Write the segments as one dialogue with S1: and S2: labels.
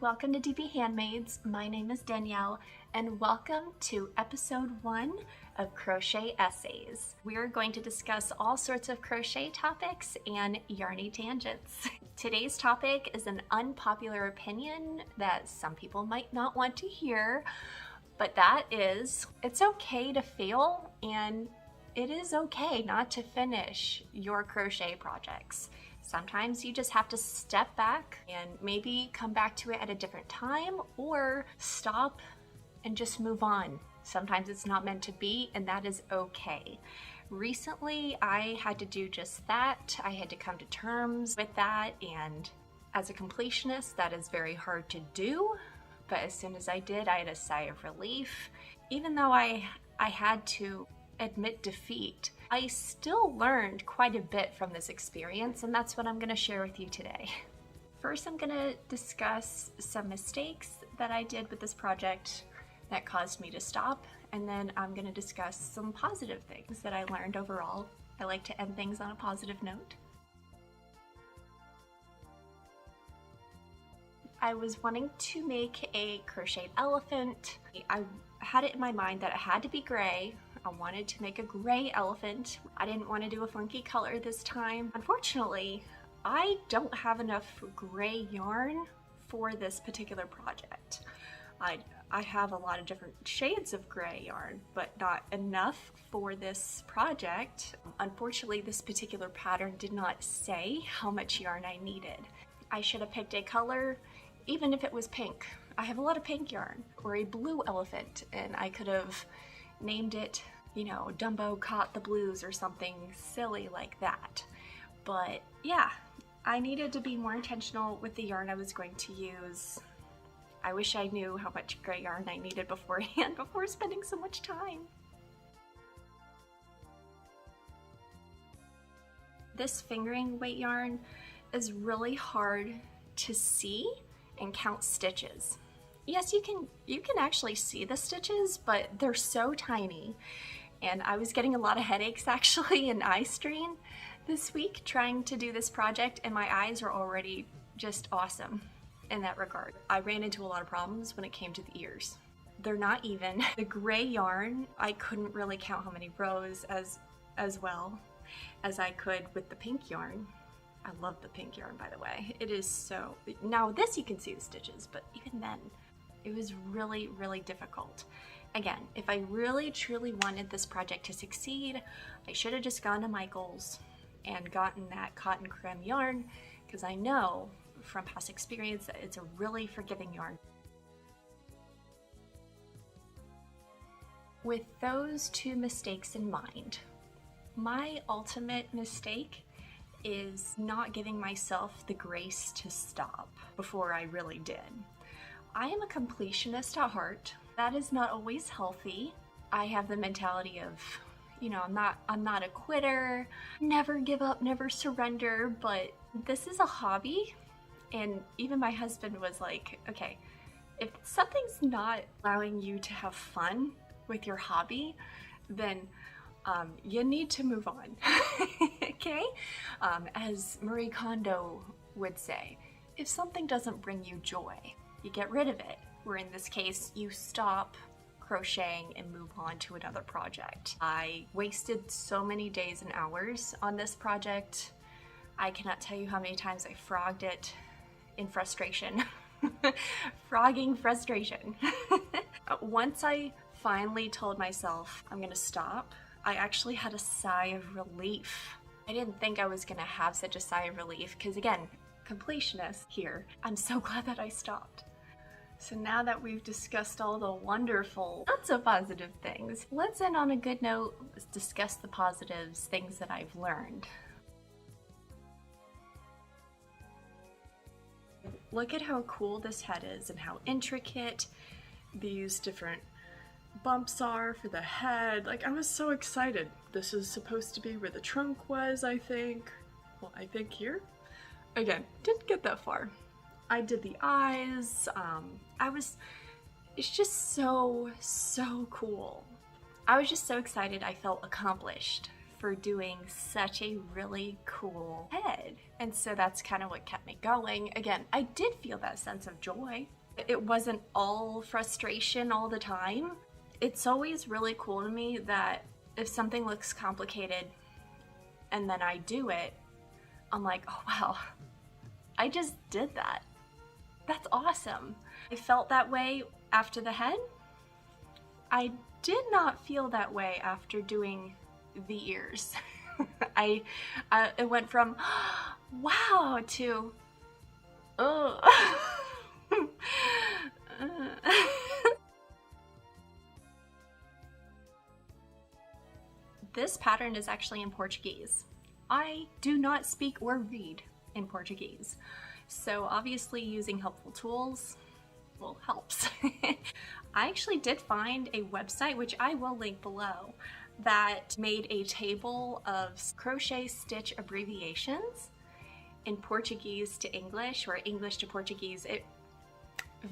S1: welcome to DBHandmades. My name is Danielle and welcome to episode 1 of Crochet Essays. We are going to discuss all sorts of crochet topics and yarny tangents. Today's topic is an unpopular opinion that some people might not want to hear, but that is, it's okay to fail and it is okay not to finish your crochet projects. Sometimes you just have to step back and maybe come back to it at a different time or stop and just move on. Sometimes it's not meant to be, and that is okay. Recently, I had to do just that. I had to come to terms with that, and as a completionist, that is very hard to do. But as soon as I did, I had a sigh of relief. Even though I had to admit defeat, I still learned quite a bit from this experience, and that's what I'm going to share with you today. First, I'm going to discuss some mistakes that I did with this project that caused me to stop, and then I'm going to discuss some positive things that I learned overall. I like to end things on a positive note. I was wanting to make a crocheted elephant. I had it in my mind that it had to be gray. I wanted to make a gray elephant. I didn't want to do a funky color this time. Unfortunately, I don't have enough gray yarn for this particular project. I have a lot of different shades of gray yarn, but not enough for this project. Unfortunately, this particular pattern did not say how much yarn I needed. I should have picked a color, even if it was pink. I have a lot of pink yarn, or a blue elephant, and I could have named it, you know, Dumbo Caught the Blues or something silly like that. But yeah, I needed to be more intentional with the yarn I was going to use. I wish I knew how much gray yarn I needed beforehand before spending so much time. This fingering weight yarn is really hard to see and count stitches. Yes, you can actually see the stitches, but they're so tiny. And I was getting a lot of headaches actually and eye strain this week trying to do this project, and my eyes are already just awesome in that regard. I ran into a lot of problems when it came to the ears. They're not even. The gray yarn, I couldn't really count how many rows as well as I could with the pink yarn. I love the pink yarn, by the way. It is so, now this you can see the stitches, but even then, it was really, really difficult. Again, if I really truly wanted this project to succeed, I should have just gone to Michael's and gotten that cotton creme yarn, because I know from past experience that it's a really forgiving yarn. With those two mistakes in mind, my ultimate mistake is not giving myself the grace to stop before I really did. I am a completionist at heart. That is not always healthy. I have the mentality of, you know, I'm not a quitter, never give up, never surrender, but this is a hobby. And even my husband was like, okay, if something's not allowing you to have fun with your hobby, then you need to move on, okay? As Marie Kondo would say, if something doesn't bring you joy, you get rid of it. Or in this case, you stop crocheting and move on to another project. I wasted so many days and hours on this project. I cannot tell you how many times I frogged it in frustration. Frogging frustration. Once I finally told myself I'm gonna stop, I actually had a sigh of relief. I didn't think I was gonna have such a sigh of relief because, again, completionist here. I'm so glad that I stopped. So now that we've discussed all the wonderful, not so positive things, let's end on a good note. Let's discuss the positives, things that I've learned. Look at how cool this head is and how intricate these different bumps are for the head. Like, I was so excited. This is supposed to be where the trunk was, I think. Well, I think here. Again, didn't get that far. I did the eyes. It's just so cool. I was just so excited. I felt accomplished for doing such a really cool head. And so that's kind of what kept me going. Again, I did feel that sense of joy. It wasn't all frustration all the time. It's always really cool to me that if something looks complicated and then I do it, I'm like, oh wow, I just did that. That's awesome. I felt that way after the head. I did not feel that way after doing the ears. It went from wow to oh. This pattern is actually in Portuguese. I do not speak or read in Portuguese, so obviously using helpful tools, well, helps. I actually did find a website, which I will link below, that made a table of crochet stitch abbreviations in Portuguese to English or English to Portuguese.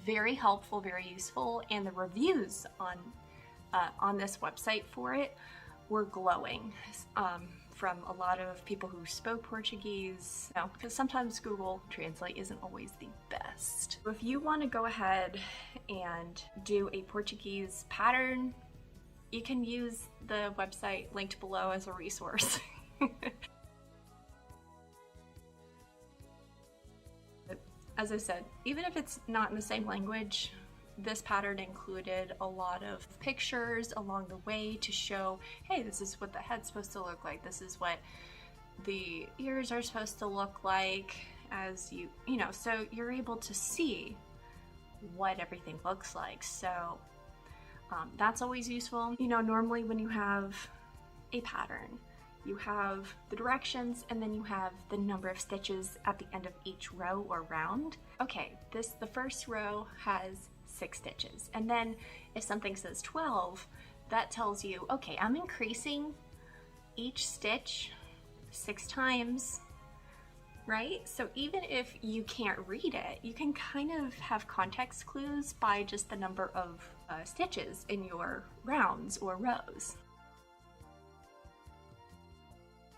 S1: Very helpful, very useful, and the reviews on this website for it were glowing from a lot of people who spoke Portuguese, because sometimes Google Translate isn't always the best. If you want to go ahead and do a Portuguese pattern, you can use the website linked below as a resource. As I said, even if it's not in the same language, this pattern included a lot of pictures along the way to show, hey, this is what the head's supposed to look like, this is what the ears are supposed to look like, as you know, so you're able to see what everything looks like. So that's always useful. You know, normally when you have a pattern, you have the directions and then you have the number of stitches at the end of each row or round. Okay, the first row has 6 stitches, and then if something says 12, that tells you, okay, I'm increasing each stitch 6 times, right? So even if you can't read it, you can kind of have context clues by just the number of stitches in your rounds or rows.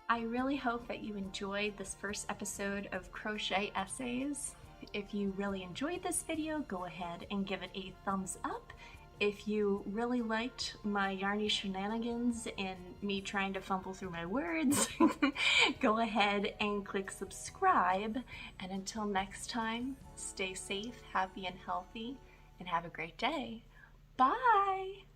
S1: I really hope that you enjoyed this first episode of Crochet Essays. If you really enjoyed this video, go ahead and give it a thumbs up. If you really liked my yarny shenanigans and me trying to fumble through my words, go ahead and click subscribe. And until next time, stay safe, happy, and healthy, and have a great day. Bye!